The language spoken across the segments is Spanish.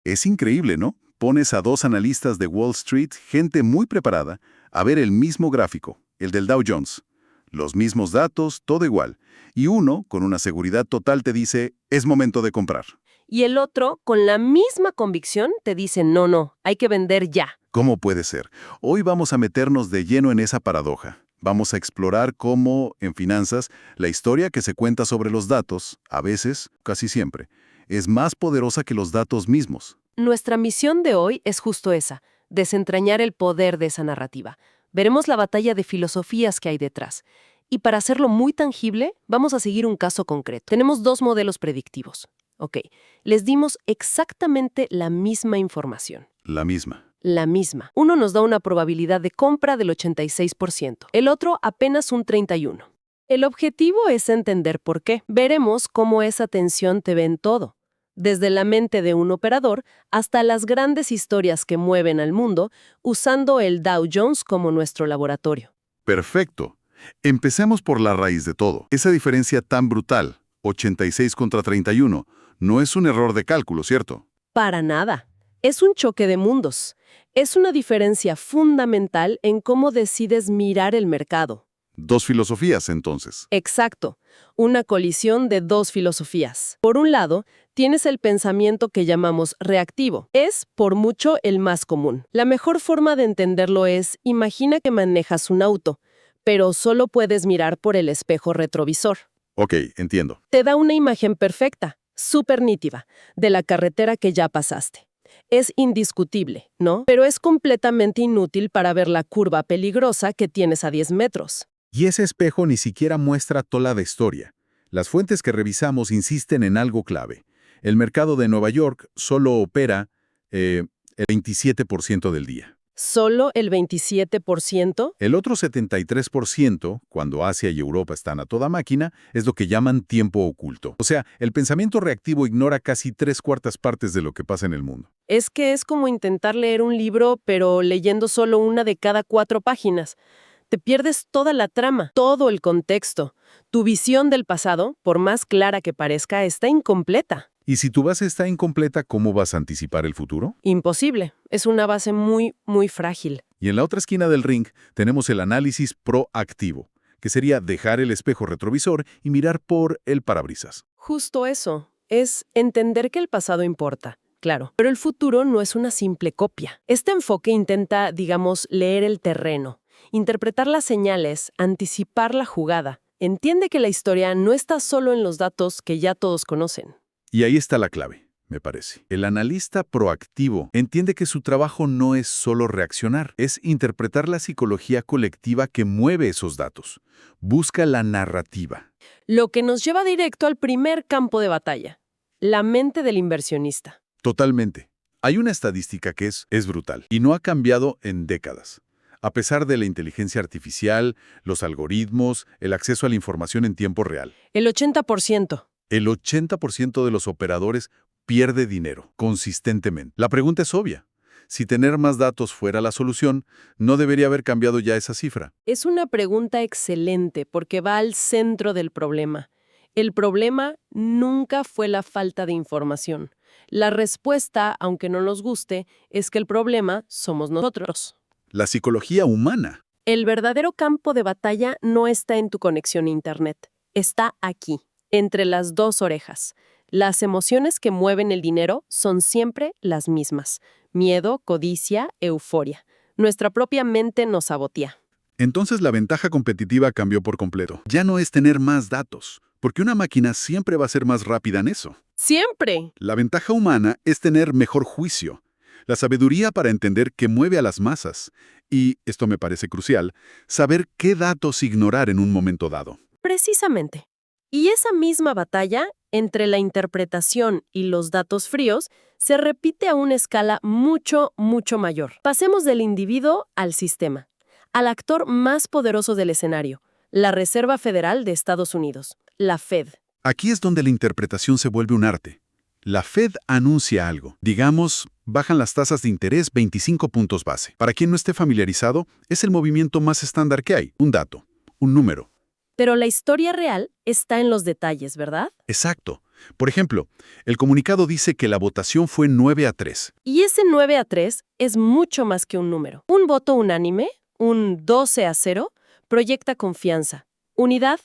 Es increíble, ¿no? Pones a dos analistas de Wall Street, gente muy preparada, a ver el mismo gráfico, el del Dow Jones. Los mismos datos, todo igual. Y uno, con una seguridad total, te dice, es momento de comprar. Y el otro, con la misma convicción, te dice, no, no, hay que vender ya. ¿Cómo puede ser? Hoy vamos a meternos de lleno en esa paradoja. Vamos a explorar cómo, en finanzas, la historia que se cuenta sobre los datos, a veces, casi siempre, es más poderosa que los datos mismos. Nuestra misión de hoy es justo esa, desentrañar el poder de esa narrativa. Veremos la batalla de filosofías que hay detrás. Y para hacerlo muy tangible, vamos a seguir un caso concreto. Tenemos dos modelos predictivos. Ok, les dimos exactamente la misma información. La misma. La misma. Uno nos da una probabilidad de compra del 86%, el otro apenas un 31%. El objetivo es entender por qué. Veremos cómo esa tensión te ve en todo, desde la mente de un operador hasta las grandes historias que mueven al mundo, usando el Dow Jones como nuestro laboratorio. Perfecto. Empecemos por la raíz de todo. Esa diferencia tan brutal, 86 contra 31, no es un error de cálculo, ¿cierto? Para nada. Es un choque de mundos. Es una diferencia fundamental en cómo decides mirar el mercado. Dos filosofías, entonces. Exacto. Una colisión de dos filosofías. Por un lado, tienes el pensamiento que llamamos reactivo. Es, por mucho, el más común. La mejor forma de entenderlo es, imagina que manejas un auto, pero solo puedes mirar por el espejo retrovisor. Ok, entiendo. Te da una imagen perfecta, súper nítida, de la carretera que ya pasaste. Es indiscutible, ¿no? Pero es completamente inútil para ver la curva peligrosa que tienes a 10 metros. Y ese espejo ni siquiera muestra toda la historia. Las fuentes que revisamos insisten en algo clave. El mercado de Nueva York solo opera el 27% del día. ¿Solo el 27%? El otro 73%, cuando Asia y Europa están a toda máquina, es lo que llaman tiempo oculto. O sea, el pensamiento reactivo ignora casi 3/4 partes de lo que pasa en el mundo. Es que es como intentar leer un libro, pero leyendo solo una de cada 4 páginas. Te pierdes toda la trama, todo el contexto. Tu visión del pasado, por más clara que parezca, está incompleta. Y si tu base está incompleta, ¿cómo vas a anticipar el futuro? Imposible. Es una base muy, muy frágil. Y en la otra esquina del ring tenemos el análisis proactivo, que sería dejar el espejo retrovisor y mirar por el parabrisas. Justo eso. Es entender que el pasado importa. Claro, pero el futuro no es una simple copia. Este enfoque intenta, digamos, leer el terreno, interpretar las señales, anticipar la jugada. Entiende que la historia no está solo en los datos que ya todos conocen. Y ahí está la clave, me parece. El analista proactivo entiende que su trabajo no es solo reaccionar, es interpretar la psicología colectiva que mueve esos datos. Busca la narrativa. Lo que nos lleva directo al primer campo de batalla, la mente del inversionista. Totalmente. Hay una estadística que es brutal y no ha cambiado en décadas. A pesar de la inteligencia artificial, los algoritmos, el acceso a la información en tiempo real. El 80%. El 80% de los operadores pierde dinero, consistentemente. La pregunta es obvia. Si tener más datos fuera la solución, ¿no debería haber cambiado ya esa cifra? Es una pregunta excelente porque va al centro del problema. El problema nunca fue la falta de información. La respuesta, aunque no nos guste, es que el problema somos nosotros. La psicología humana. El verdadero campo de batalla no está en tu conexión a Internet. Está aquí, entre las dos orejas. Las emociones que mueven el dinero son siempre las mismas. Miedo, codicia, euforia. Nuestra propia mente nos sabotea. Entonces la ventaja competitiva cambió por completo. Ya no es tener más datos, porque una máquina siempre va a ser más rápida en eso. ¡Siempre! La ventaja humana es tener mejor juicio, la sabiduría para entender qué mueve a las masas y, esto me parece crucial, saber qué datos ignorar en un momento dado. Precisamente. Y esa misma batalla entre la interpretación y los datos fríos se repite a una escala mucho, mucho mayor. Pasemos del individuo al sistema, al actor más poderoso del escenario, la Reserva Federal de Estados Unidos, la Fed. Aquí es donde la interpretación se vuelve un arte. La Fed anuncia algo. Digamos, bajan las tasas de interés 25 puntos base. Para quien no esté familiarizado, es el movimiento más estándar que hay. Un dato, un número. Pero la historia real está en los detalles, ¿verdad? Exacto. Por ejemplo, el comunicado dice que la votación fue 9-3. Y ese 9-3 es mucho más que un número. Un voto unánime, un 12-0, proyecta confianza, unidad,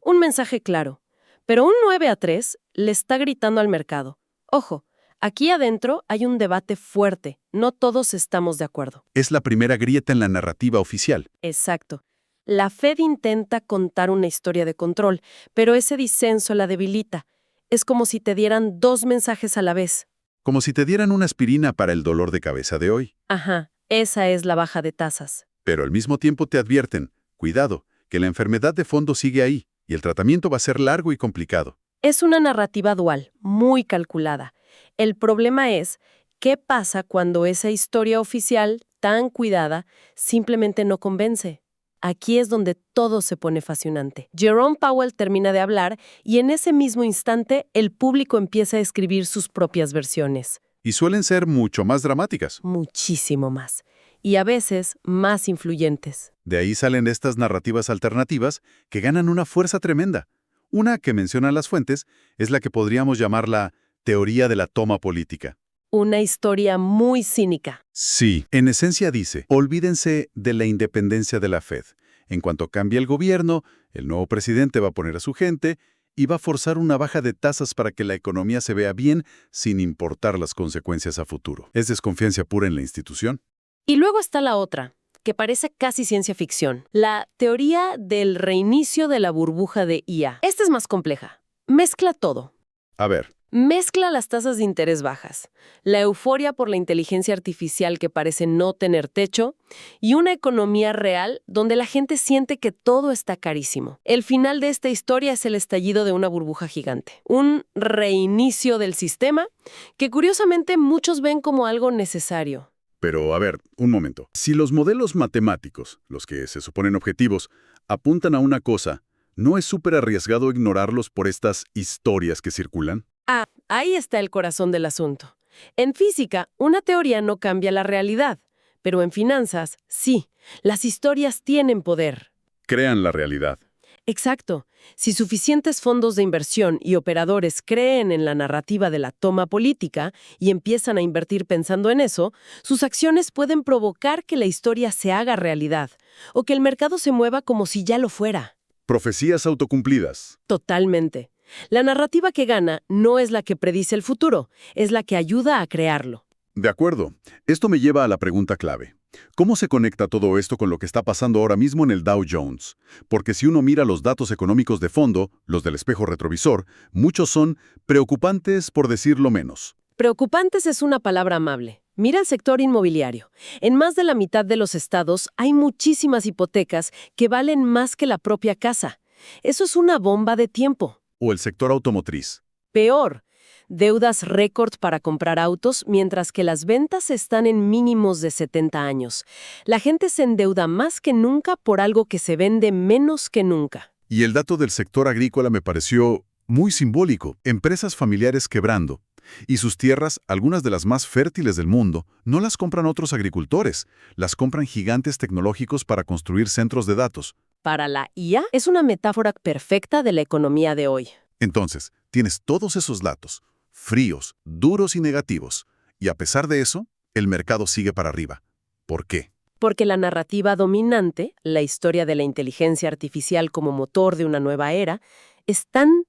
un mensaje claro. Pero un 9-3 le está gritando al mercado. Ojo, aquí adentro hay un debate fuerte. No todos estamos de acuerdo. Es la primera grieta en la narrativa oficial. Exacto. La Fed intenta contar una historia de control, pero ese disenso la debilita. Es como si te dieran dos mensajes a la vez. Como si te dieran una aspirina para el dolor de cabeza de hoy. Ajá, esa es la baja de tasas. Pero al mismo tiempo te advierten, cuidado, que la enfermedad de fondo sigue ahí y el tratamiento va a ser largo y complicado. Es una narrativa dual, muy calculada. El problema es, ¿qué pasa cuando esa historia oficial, tan cuidada, simplemente no convence? Aquí es donde todo se pone fascinante. Jerome Powell termina de hablar y en ese mismo instante el público empieza a escribir sus propias versiones. Y suelen ser mucho más dramáticas. Muchísimo más. Y a veces más influyentes. De ahí salen estas narrativas alternativas que ganan una fuerza tremenda. Una que menciona las fuentes es la que podríamos llamar la teoría de la toma política. Una historia muy cínica. Sí, en esencia dice, olvídense de la independencia de la Fed. En cuanto cambie el gobierno, el nuevo presidente va a poner a su gente y va a forzar una baja de tasas para que la economía se vea bien sin importar las consecuencias a futuro. Es desconfianza pura en la institución. Y luego está la otra, que parece casi ciencia ficción. La teoría del reinicio de la burbuja de IA. Esta es más compleja. Mezcla todo. A ver, Mezcla las tasas de interés bajas, la euforia por la inteligencia artificial que parece no tener techo y una economía real donde la gente siente que todo está carísimo. El final de esta historia es el estallido de una burbuja gigante, un reinicio del sistema que curiosamente muchos ven como algo necesario. pero a ver, un momento. Si los modelos matemáticos, los que se suponen objetivos, apuntan a una cosa, ¿no es súper arriesgado ignorarlos por estas historias que circulan? Ah, ahí está el corazón del asunto. En física, una teoría no cambia la realidad, pero en finanzas, sí. Las historias tienen poder. Crean la realidad. Exacto. Si suficientes fondos de inversión y operadores creen en la narrativa de la toma política y empiezan a invertir pensando en eso, sus acciones pueden provocar que la historia se haga realidad o que el mercado se mueva como si ya lo fuera. Profecías autocumplidas. Totalmente. La narrativa que gana no es la que predice el futuro, es la que ayuda a crearlo. De acuerdo. Esto me lleva a la pregunta clave. ¿Cómo se conecta todo esto con lo que está pasando ahora mismo en el Dow Jones? Porque si uno mira los datos económicos de fondo, los del espejo retrovisor, muchos son preocupantes por decirlo menos. Preocupantes es una palabra amable. Mira el sector inmobiliario. En más de la mitad de los estados hay muchísimas hipotecas que valen más que la propia casa. Eso es una bomba de tiempo. O el sector automotriz. Peor, deudas récord para comprar autos mientras que las ventas están en mínimos de 70 años. La gente se endeuda más que nunca por algo que se vende menos que nunca. Y el dato del sector agrícola me pareció muy simbólico. Empresas familiares quebrando. Y sus tierras, algunas de las más fértiles del mundo, no las compran otros agricultores. Las compran gigantes tecnológicos para construir centros de datos. Para la IA es una metáfora perfecta de la economía de hoy. Entonces, tienes todos esos datos, fríos, duros y negativos. Y a pesar de eso, el mercado sigue para arriba. ¿Por qué? Porque la narrativa dominante, la historia de la inteligencia artificial como motor de una nueva era, es tan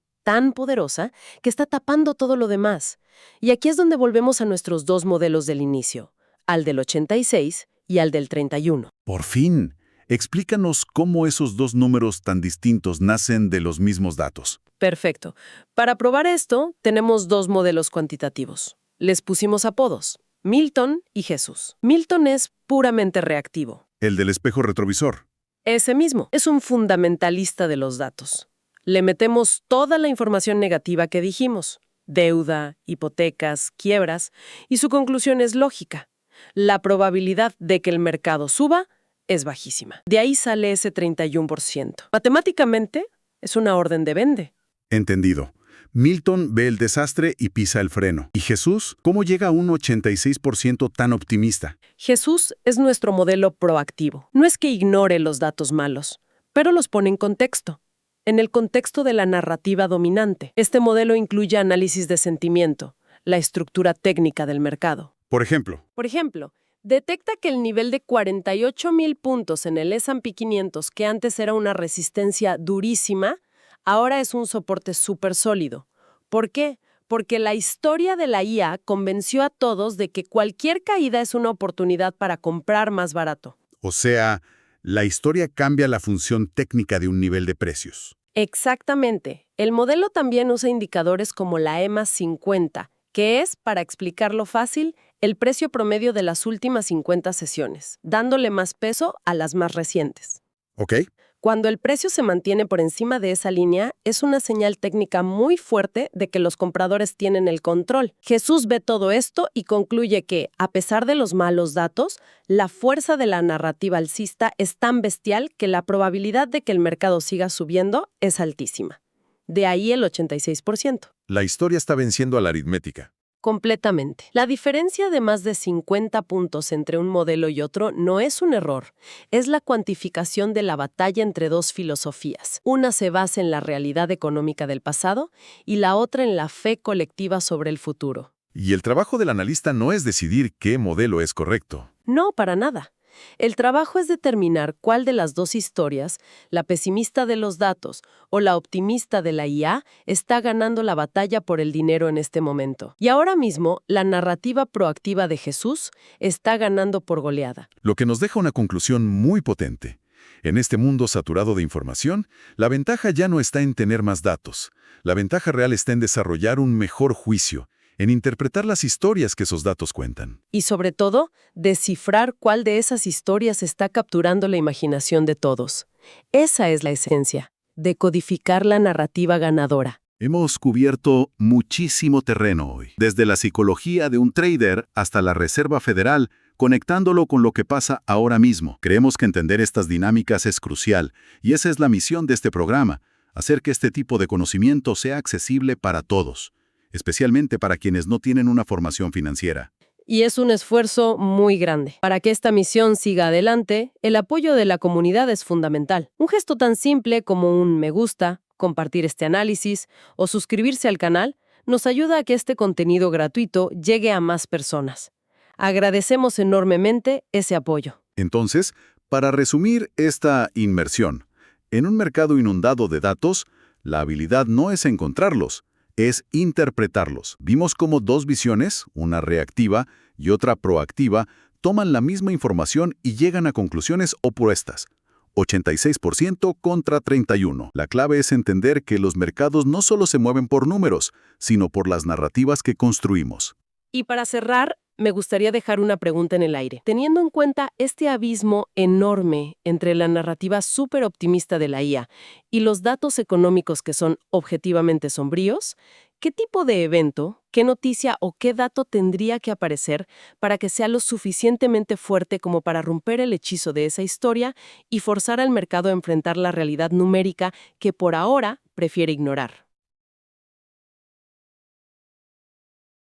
poderosa que está tapando todo lo demás. Y aquí es donde volvemos a nuestros dos modelos del inicio, al del 86 y al del 31. Por fin, explícanos cómo esos dos números tan distintos nacen de los mismos datos. Perfecto. Para probar esto, tenemos dos modelos cuantitativos. Les pusimos apodos, Milton y Jesús. Milton es puramente reactivo. El del espejo retrovisor. Ese mismo es un fundamentalista de los datos. Le metemos toda la información negativa que dijimos, deuda, hipotecas, quiebras, y su conclusión es lógica. La probabilidad de que el mercado suba es bajísima. De ahí sale ese 31%. Matemáticamente, es una orden de vende. Entendido. Milton ve el desastre y pisa el freno. ¿Y Jesús? ¿Cómo llega a un 86% tan optimista? Jesús es nuestro modelo proactivo. No es que ignore los datos malos, pero los pone en contexto. en el contexto de la narrativa dominante. Este modelo incluye análisis de sentimiento, la estructura técnica del mercado. Por ejemplo, Detecta que el nivel de 48,000 puntos en el S&P 500, que antes era una resistencia durísima, ahora es un soporte súper sólido. ¿Por qué? Porque la historia de la IA convenció a todos de que cualquier caída es una oportunidad para comprar más barato. o sea, la historia cambia la función técnica de un nivel de precios. Exactamente. El modelo también usa indicadores como la EMA 50, que es, para explicarlo fácil, el precio promedio de las últimas 50 sesiones, dándole más peso a las más recientes. ¿Ok? Cuando el precio se mantiene por encima de esa línea, es una señal técnica muy fuerte de que los compradores tienen el control. Jesús ve todo esto y concluye que, a pesar de los malos datos, la fuerza de la narrativa alcista es tan bestial que la probabilidad de que el mercado siga subiendo es altísima. De ahí el 86%. La historia está venciendo a la aritmética. Completamente. La diferencia de más de 50 puntos entre un modelo y otro no es un error, es la cuantificación de la batalla entre dos filosofías. Una se basa en la realidad económica del pasado y la otra en la fe colectiva sobre el futuro. Y el trabajo del analista no es decidir qué modelo es correcto. No, para nada. El trabajo es determinar cuál de las dos historias, la pesimista de los datos o la optimista de la IA, está ganando la batalla por el dinero en este momento. Y ahora mismo, la narrativa proactiva de Jesús está ganando por goleada. Lo que nos deja una conclusión muy potente. En este mundo saturado de información, la ventaja ya no está en tener más datos. La ventaja real está en desarrollar un mejor juicio, en interpretar las historias que esos datos cuentan. Y sobre todo, descifrar cuál de esas historias está capturando la imaginación de todos. Esa es la esencia, decodificar la narrativa ganadora. Hemos cubierto muchísimo terreno hoy, desde la psicología de un trader hasta la Reserva Federal, conectándolo con lo que pasa ahora mismo. Creemos que entender estas dinámicas es crucial, y esa es la misión de este programa, hacer que este tipo de conocimiento sea accesible para todos, especialmente para quienes no tienen una formación financiera. Y es un esfuerzo muy grande. Para que esta misión siga adelante, el apoyo de la comunidad es fundamental. Un gesto tan simple como un me gusta, compartir este análisis o suscribirse al canal nos ayuda a que este contenido gratuito llegue a más personas. Agradecemos enormemente ese apoyo. Entonces, para resumir esta inmersión, en un mercado inundado de datos, la habilidad no es encontrarlos, es interpretarlos. Vimos cómo dos visiones, una reactiva y otra proactiva, toman la misma información y llegan a conclusiones opuestas. 86% contra 31%. La clave es entender que los mercados no solo se mueven por números, sino por las narrativas que construimos. Y para cerrar, me gustaría dejar una pregunta en el aire. Teniendo en cuenta este abismo enorme entre la narrativa súper optimista de la IA y los datos económicos que son objetivamente sombríos, ¿qué tipo de evento, qué noticia o qué dato tendría que aparecer para que sea lo suficientemente fuerte como para romper el hechizo de esa historia y forzar al mercado a enfrentar la realidad numérica que por ahora prefiere ignorar?